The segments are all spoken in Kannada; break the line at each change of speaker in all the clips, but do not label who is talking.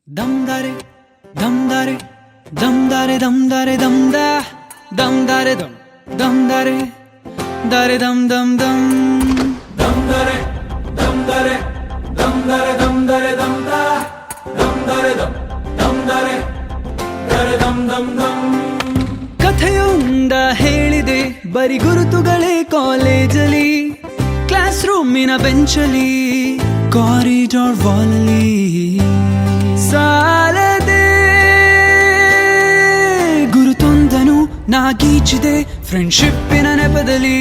Damdare, damdare, damdare, damdare, damda, damdare, damdare, dare, dam, dam, dam. Damdare, damdare, damdare, damdare, damda, damdare, damdare, dare, dam, dam, dam. ಕಥೆಯೊಂದ ಹೇಳಿದೆ ಬರಿ ಗುರುತುಗಳೇ ಕಾಲೇಜಲ್ಲಿ, ಕ್ಲಾಸ್ ರೂಮಿನ ಬೆಂಚಲ್ಲಿ, ಕಾರಿಡಾರ್ ವಾಲಲ್ಲಿ ಸಾಲದೆ ಗುರುತೊಂದನು ನಾಗೀಚಿದೆ ಫ್ರೆಂಡ್ಶಿಪ್ಪಿನ ನೆಪದಲ್ಲಿ.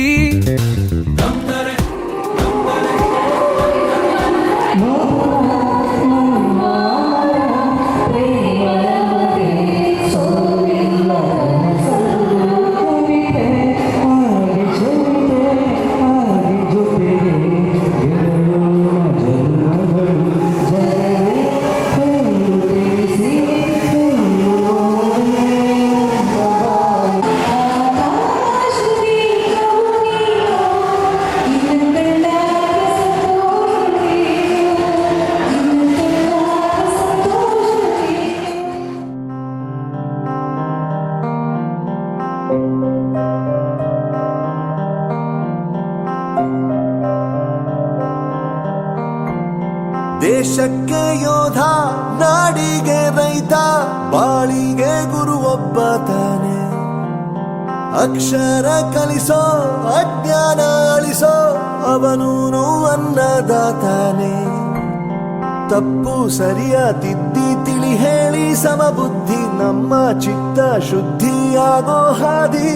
ದೇಶಕ್ಕೆ ಯೋಧ, ನಾಡಿಗೆ ರೈತ, ಬಾಳಿಗೆ ಗುರು ಒಬ್ಬ ತಾನೆ. ಅಕ್ಷರ ಕಲಿಸೋ, ಅಜ್ಞಾನ ಅಳಿಸೋ, ಅವನೂನು ಅನ್ನದಾತಾನೆ. ತಪ್ಪು ಸರಿಯ ತಿದ್ದಿ ತಿಳಿ ಹೇಳಿ ಸಮಬುದ್ಧಿ ನಮ್ಮ ಚಿತ್ತ ಶುದ್ಧಿಯಾಗೋ ಹಾದಿ.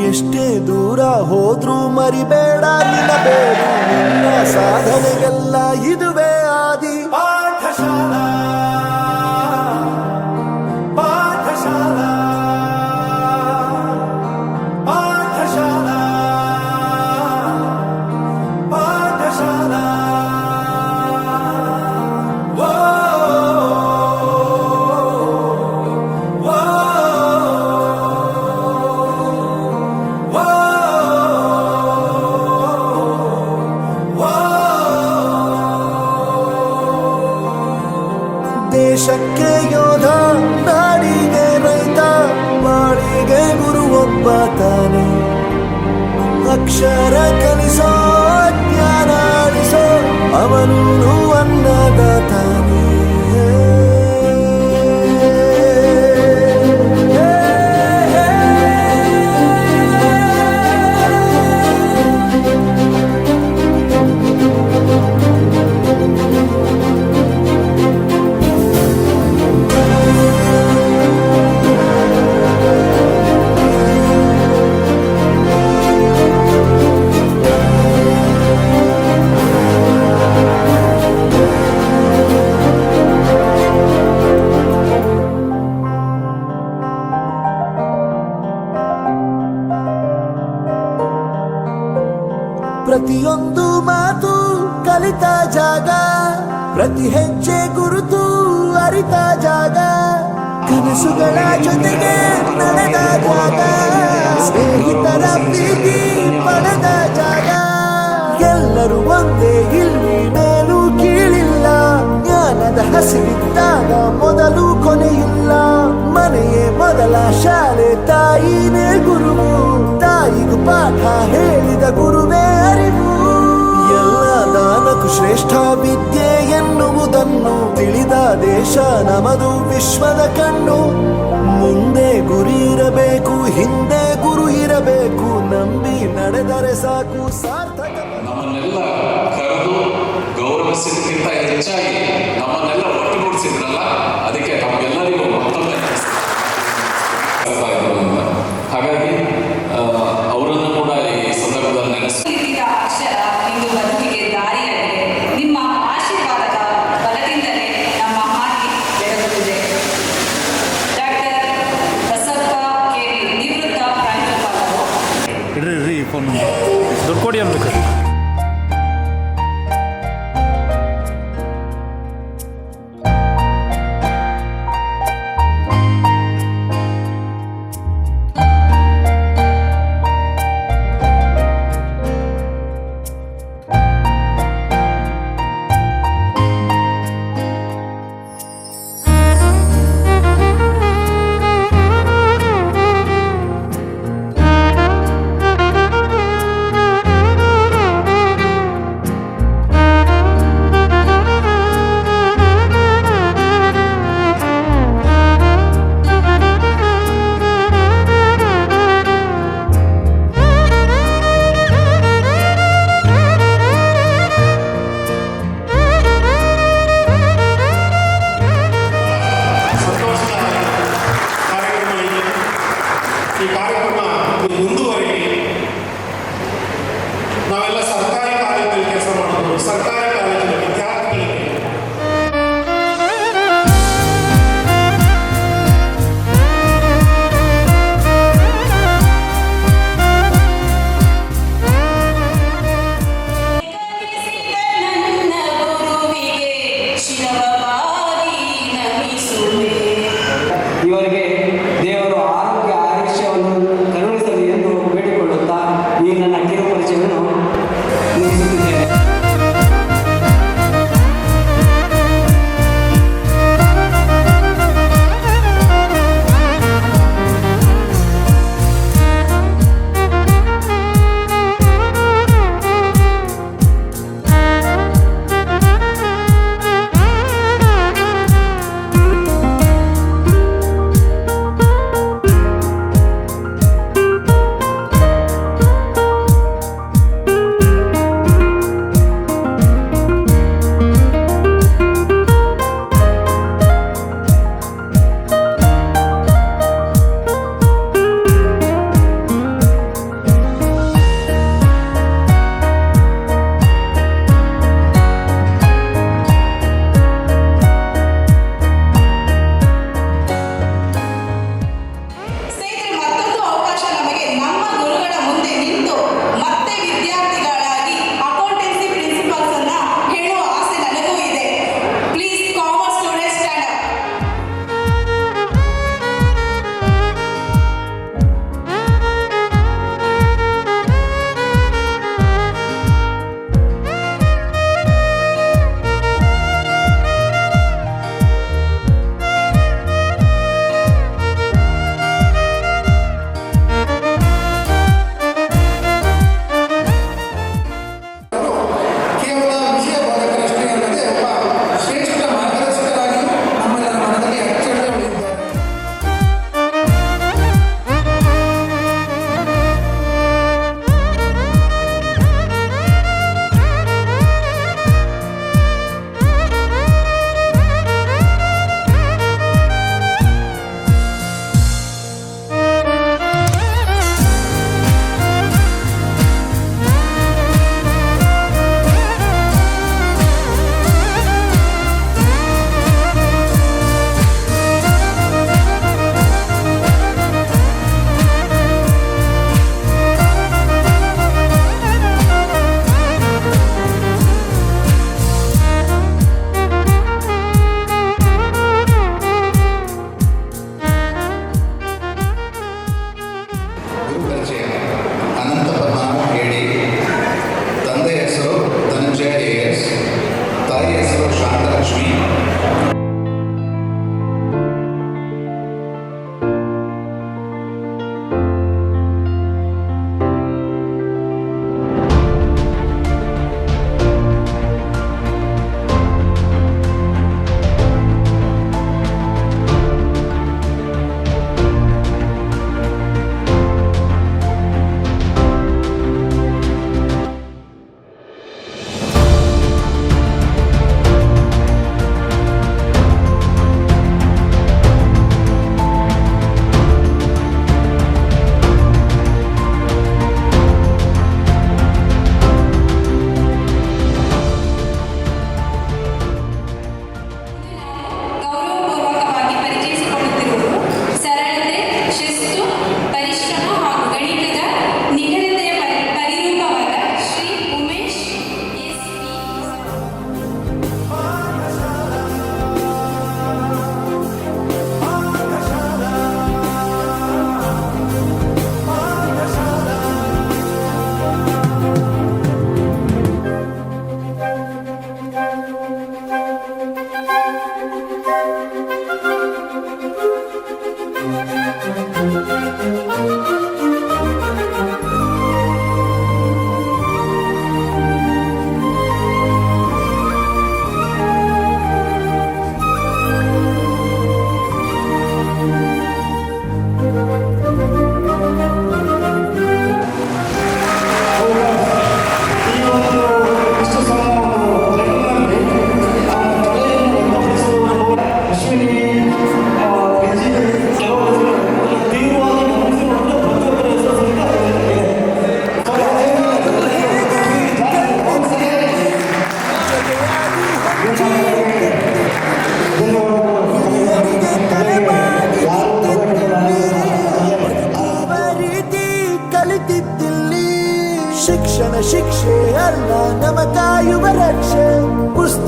ಎಷ್ಟೇ ದೂರ ಹೋದ್ರೂ ಮರಿಬೇಡ ನಿಲ್ಲಬೇಡ ನಿನ್ನ ಸಾಧನೆಗೆಲ್ಲ ಇದುವೇ ಆದಿ. ಪಾಠಶಾಲಾ ಪಾಠಶಾಲಾ ಪಾಠಶಾಲಾ ಪಾಠಶಾಲಾ. ದೇಶಕ್ಕೆ ಯೋಧ, ನಾಡಿಗೆ ರೈತ, ಬಾಳಿಗೆ ಗುರು ಒಬ್ಬ ತಾನೆ. ಅಕ್ಷರ ಕಲಿಸೋ, ಜ್ಞಾನ ಅಳಿಸೋ, ಅವನೂನು ಅನ್ನದಾತಾನೆ. ಪ್ರತಿಯೊಂದು ಮಾತು ಕಲಿತ ಜಾಗ, ಪ್ರತಿ ಹೆಜ್ಜೆ ಗುರುತು ಅರಿತ ಜಾಗ, ಕನಸುಗಳ ಜೊತೆಗೆ ನಡೆದ ಜಾಗ, ಸ್ನೇಹಿತರ ಪ್ರೀತಿ ಪಡೆದ ಜಾಗ. ಎಲ್ಲರೂ ಒಂದೇ, ಇಲ್ಲಿ ಮೇಲೂ ಕೀಳಿಲ್ಲ, ಜ್ಞಾನದ ಹಸಿವಿದ್ದಾಗ ಮೊದಲು ಕೊನೆಯಿಲ್ಲ. ಮನೆಯೇ ಮೊದಲ ಶಾಲೆ, ತಾಯಿನೇ ಗುರುವು, ತಾಯಿಗೂ ಪಾಠ ಹೇಳಿದ ಗುರುವೇ ಅರಿವು. ಎಲ್ಲ ದಾನಕ್ಕೂ ಶ್ರೇಷ್ಠ ವಿದ್ಯೆ ಎನ್ನುವುದನ್ನು ತಿಳಿದ ದೇಶ ನಮದು ವಿಶ್ವದ ಕಣ್ಣು. ಮುಂದೆ ಗುರಿ ಇರಬೇಕು, ಹಿಂದೆ ಗುರು ಇರಬೇಕು, ನಂಬಿ ನಡೆದರೆ ಸಾಕು ಸಾರ್ಥಕ.
ನಮ್ಮನ್ನೆಲ್ಲ ಕರೆದು ಗೌರವಿಸಿದ್ದಕ್ಕಿಂತ ಹೆಚ್ಚಾಗಿ ನಮ್ಮನ್ನೆಲ್ಲ ಒಟ್ಟುಗೂಡಿಸಿದ್ರಲ್ಲ, ಅದಕ್ಕೆ ನಮಗೆಲ್ಲರಿಗೂ ಮತ್ತೊಮ್ಮೆ ಹಾಗಾಗಿ ಅವರನ್ನು ಕೂಡ ಈ ಸಂದರ್ಭದಲ್ಲಿ
ನೆನೆಸಿದ ಅಕ್ಷರ ಇಂದು ಬದುಕಿಗೆ ದಾರಿಯಾಗಿದೆ. ನಿಮ್ಮ ಆಶೀರ್ವಾದದ ಬಲದಿಂದಲೇ ನಮ್ಮ ಹಾದಿ ಬೆಳಗುತ್ತಿದೆ. ಡಾಕ್ಟರ್ ಬಸಪ್ಪ ಕೆವಿ, ನಿವೃತ್ತ ಪ್ರಾಂಶುಪಾಲರು.
ಇಡ್ರಿ ಫೋನ್ ದುಡ್ಡು ಕೊಡಿ ಅನ್ಬೇಕು.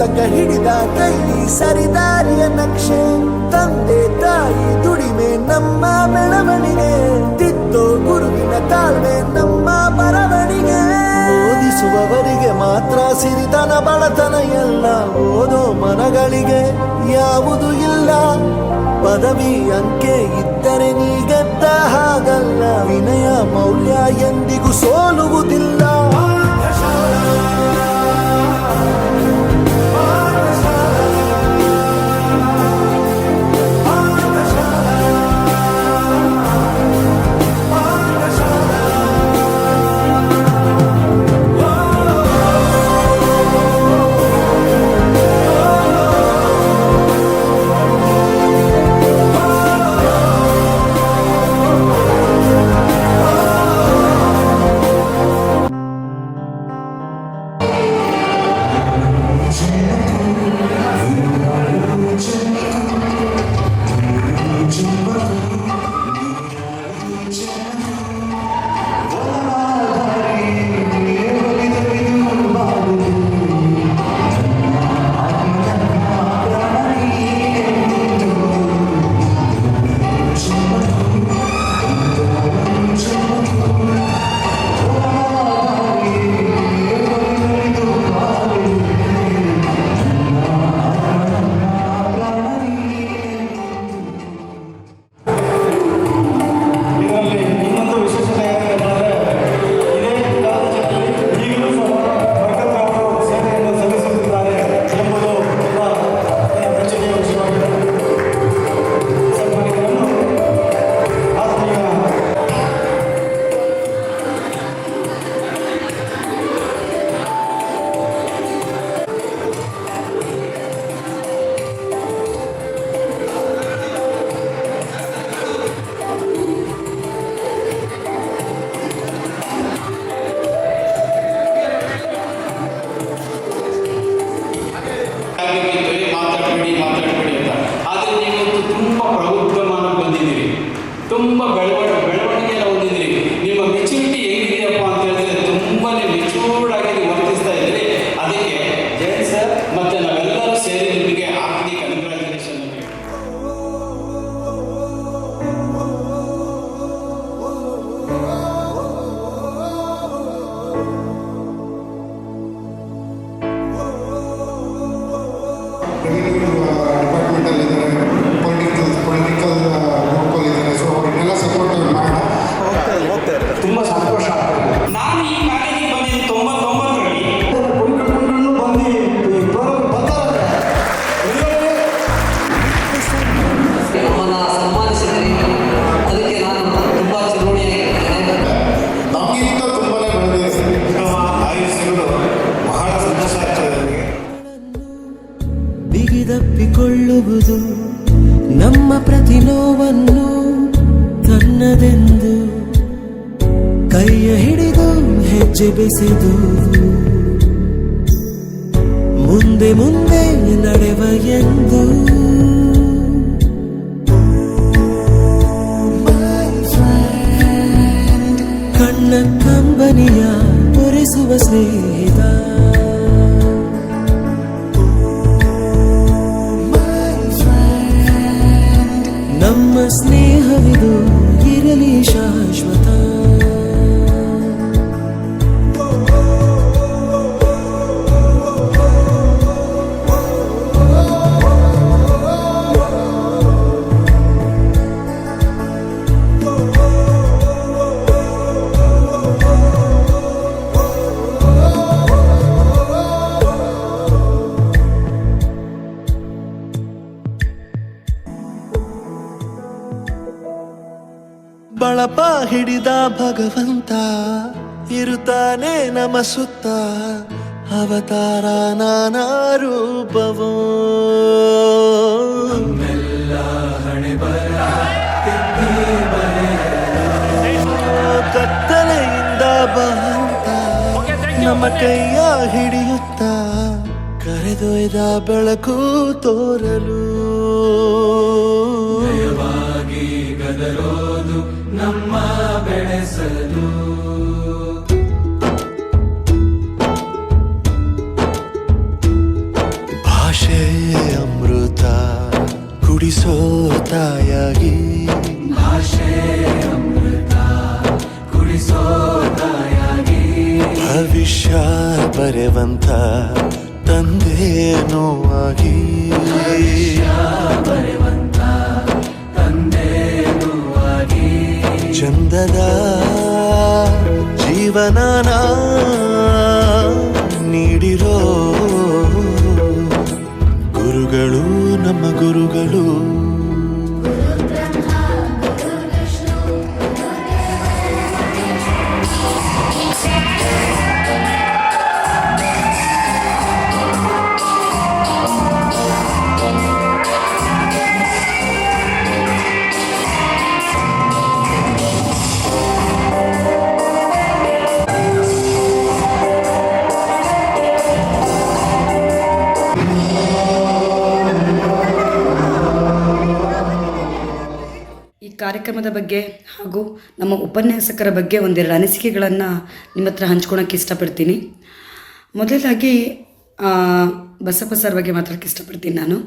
ಪುಸ್ತಕ ಹಿಡಿದ ಕೈ ಸರಿದಾರಿಯ ನಕ್ಷೆ. ತಂದೆ ತಾಯಿ ದುಡಿಮೆ ನಮ್ಮ ಬೆಳವಣಿಗೆ, ತಿದ್ದೋ ಗುರುವಿನ ತಾಳ್ಮೆ ನಮ್ಮ ಬರವಣಿಗೆ. ಓದಿಸುವವರಿಗೆ ಮಾತ್ರ ಸಿರಿತನ ಬಡತನ ಎಲ್ಲ, ಓದೋ ಮನಗಳಿಗೆ ಯಾವುದು ಇಲ್ಲ. ಪದವಿ ಅಂಕೆ ಇದ್ದರೆ ನೀ ಗೆದ್ದ ಹಾಗಲ್ಲ, ವಿನಯ ಮೌಲ್ಯ ಎಂದಿಗೂ ಸೋಲುವುದಿಲ್ಲ.
ಮಾತಾಡಬೇಡಿ ಅಂತ. ಆದರೆ ನೀವತ್ತು ತುಂಬ ಪ್ರಬುದ್ಧಮಾನ ಬಂದಿದ್ದೀರಿ, ತುಂಬ ಬೆಳವಣಿಗೆಯನ್ನು ಹೊಂದಿದ್ದೀರಿ. ನಿಮ್ಮ ಮೆಚುರಿಟಿ ಹೇಗಿದೆಯಪ್ಪ ಅಂತ ಹೇಳಿದ್ರೆ ತುಂಬಾ ಮೆಚೂರ್ಡ್ ಆಗಿ ನೀವು ವರ್ತಿಸ್ತಾ ಇದ್ದೀರಿ. ಅದಕ್ಕೆ ಜಯಂತ್ ಸರ್ ಮತ್ತೆ ನಾವೆಲ್ಲರೂ ಸೇರಿ ನಿಮಗೆ ಹಾರ್ದಿಕ ಕಂಗ್ರ್ಯಾಚುಲೇಷನ್. ತುಂಬ ಸಂತೋಷ ಆಗ್ತದೆ. ನಾನು ಈ ಕಾಲೇಜಿಗೆ ಬಂದಿದ್ದು 99ರಲ್ಲಿ
ನಮ್ಮನ್ನು ಸನ್ಮಾನಿಸಿದ್ರಿ, ಅದಕ್ಕೆ ನಾನು ತುಂಬ ಚಿರೋಣಿಯಾಗಿರ್ತೇನೆ.
ನಮಗಿಂತ ತುಂಬಾನೇ ಬೆಳೆದಿದೆ. ಆಯುಷ್ಯಗಳು ಬಹಳ ಸಂತೋಷ ಆಗ್ತದೆ ನನಗೆ.
ಬಿಗಿದಪ್ಪಿಕೊಳ್ಳುವುದು ನಮ್ಮ ಪ್ರತಿ ನೋವನ್ನು ತನ್ನದೆಂದು, ಕೈಯ ಹಿಡಿದು ಹೆಜ್ಜೆ ಬೆಸೆದು ಮುಂದೆ ಮುಂದೆ ನಡೆವ ಎಂದು. ಕಣ್ಣ ಕಂಬನಿಯ ಒರೆಸುವ ಸ್ನೇಹಿತ, ನಮ್ಮ ಸ್ನೇಹವಿದು ಇರಲಿ ಶಾಶ್ವತ. ಬಳಪ ಹಿಡಿದ ಭಗವಂತ ಇರುತ್ತಾನೆ ನಮ್ಮ ಸುತ್ತ, ಅವತಾರ ನಾನಾ ರೂಪವೋ. ಕತ್ತಲೆಯಿಂದ ಬಂತ ನಮ್ಮ ಕೈಯ ಹಿಡಿಯುತ್ತ, ಕರೆದೊಯ್ದ ಬೆಳಕು ತೋರಲು.
ಗದರೋದು ನಮ್ಮ ಬೆಳೆಸಲು.
ತಾಯಾಗಿ
ಭಾಷೆ ಅಮೃತ ಕುಡಿಸೋ ತಾಯಾಗಿ
ಭವಿಷ್ಯ ಬರೆವಂತ ತಂದೇನೋ ಆಗಿ
ಬರೆವಂತ ತಂದೆನೂ ಆಗಿ
ಚಂದದ ಜೀವನನ ನೀಡಿರೋ ಗುರುಗಳು ನಮ್ಮ ಗುರುಗಳು.
ಈ ಕಾರ್ಯಕ್ರಮದ ಬಗ್ಗೆ ಹಾಗೂ ನಮ್ಮ ಉಪನ್ಯಾಸಕರ ಬಗ್ಗೆ ಒಂದೆರಡು ಅನಿಸಿಕೆಗಳನ್ನು ನಿಮ್ಮ ಹತ್ರ ಹಂಚ್ಕೊಳಕ್ಕೆ ಇಷ್ಟಪಡ್ತೀನಿ. ಮೊದಲಾಗಿ ಬಸಪ್ಪ ಸರ್ ಬಗ್ಗೆ ಮಾತಾಡೋಕ್ಕೆ ಇಷ್ಟಪಡ್ತೀನಿ ನಾನು.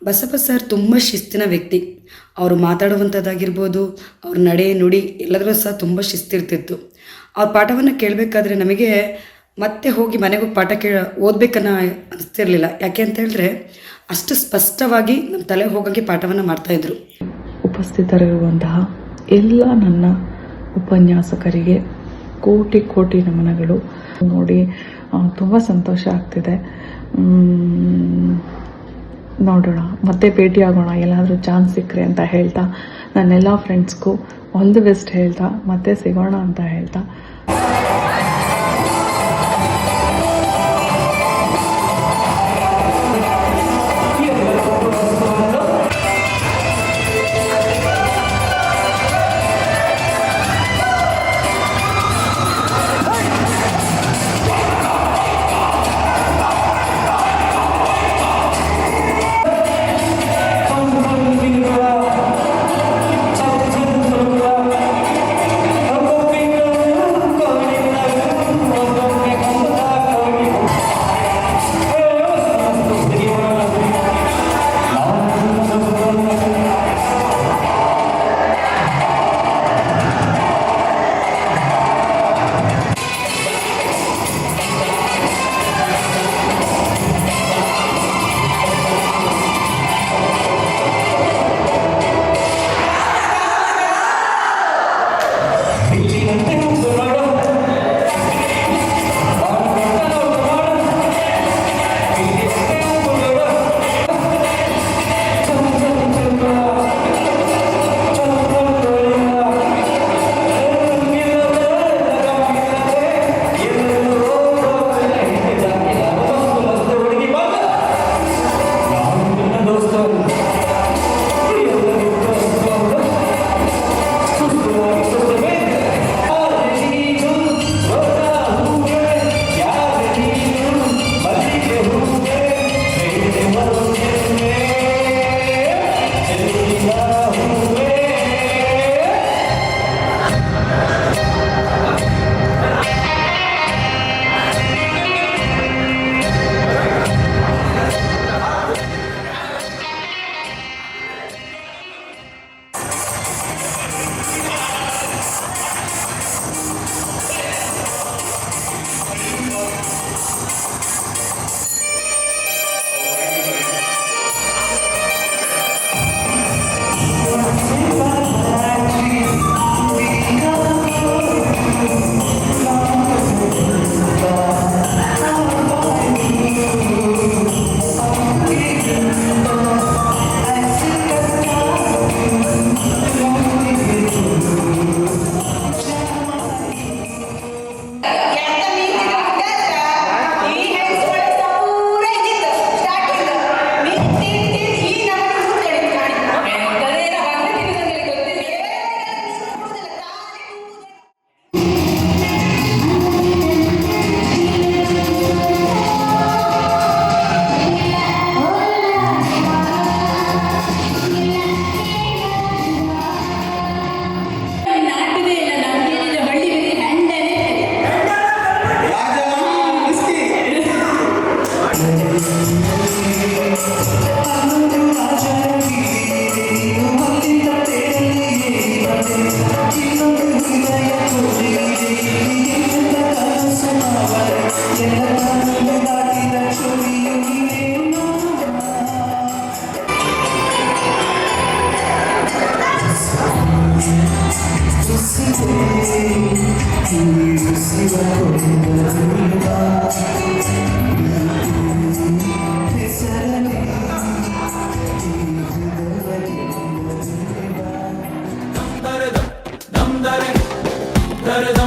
ಬಸಪ್ಪ ಸರ್ ತುಂಬ ಶಿಸ್ತಿನ ವ್ಯಕ್ತಿ. ಅವರು ಮಾತಾಡುವಂಥದ್ದಾಗಿರ್ಬೋದು, ಅವ್ರ ನಡೆ ನುಡಿ ಎಲ್ಲದರಲ್ಲೂ ಸಹ ತುಂಬ ಶಿಸ್ತಿರ್ತಿತ್ತು. ಅವ್ರ ಪಾಠವನ್ನು ಕೇಳಬೇಕಾದ್ರೆ ನಮಗೆ ಮತ್ತೆ ಹೋಗಿ ಮನೆಗೆ ಹೋಗಿ ಪಾಠ ಓದಬೇಕನ್ನ ಅನಿಸ್ತಿರ್ಲಿಲ್ಲ. ಯಾಕೆ ಅಂತ ಹೇಳಿದ್ರೆ ಅಷ್ಟು ಸ್ಪಷ್ಟವಾಗಿ ನಮ್ಮ ತಲೆ ಹೋಗೋಕ್ಕೆ ಪಾಠವನ್ನು ಮಾಡ್ತಾಯಿದ್ರು.
ಉಪಸ್ಥಿತರಿರುವಂತಹ ಎಲ್ಲ ನನ್ನ ಉಪನ್ಯಾಸಕರಿಗೆ ಕೋಟಿ ಕೋಟಿ ನಮನಗಳು. ನೋಡಿ ತುಂಬ ಸಂತೋಷ ಆಗ್ತಿದೆ. ನೋಡೋಣ, ಮತ್ತೆ ಭೇಟಿಯಾಗೋಣ ಎಲ್ಲಾದರೂ ಚಾನ್ಸ್ ಸಿಕ್ಕರೆ ಅಂತ ಹೇಳ್ತಾ, ನನ್ನೆಲ್ಲ ಫ್ರೆಂಡ್ಸ್ಗೂ ಆಲ್ ದಿ ಬೆಸ್ಟ್ ಹೇಳ್ತಾ ಮತ್ತೆ ಸಿಗೋಣ ಅಂತ ಹೇಳ್ತಾ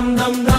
dum dum dum